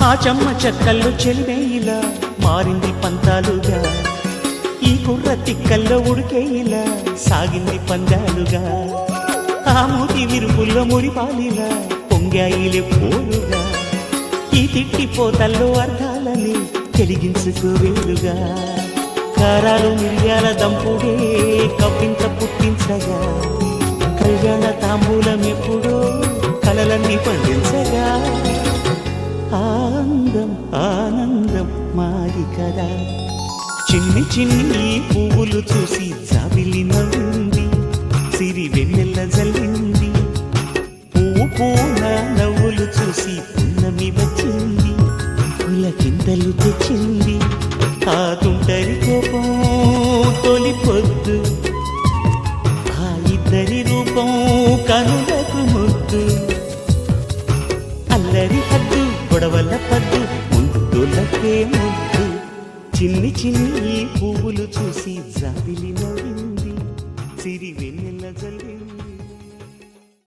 ఆ చెమ్మ చెక్కల్లో చెలివేయిలా మారింది పంతాలుగా, ఈ కుర్ర తిక్కల్లో ఉడికేయిలా సాగింది పందాలుగా, ఆ మూతి విరుపుల్లో మురిపాలిలా పొంగాయిలే పోలుగా, ఈ తిట్టిపోతల్లో అర్థాలని వెలిగించుకోవేలుగా, కారాలు మిరియాల దంపుడే కవ్వింత పుట్టించగా, కళ్యాణ తాంబూలం ఎప్పుడో కలలన్నీ పండించగా, ఆనందం ఆనందం మాది కదా. చిన్ని చిన్ని పువ్వులు చూసి జాబిలి నవ్వింది, సిరి వెన్నెల్ల జల్లింది, పువ్వు పూన నవ్వులు చూసి పున్నమి వచ్చింది, పులకింతలు తెచ్చింది, ఆ తుంటరి కోపం తొలి పొద్దు, ఆ ఇద్దరి రూపం కనులకు ముద్దు, అల్లరి హద్దు గొడవల పద్దు ముద్దులకే ముద్దు, చిన్ని చిన్ని పువ్వులు చూసి జాబిలి నవ్వింది, సిరి వెన్నెల జల్లింది.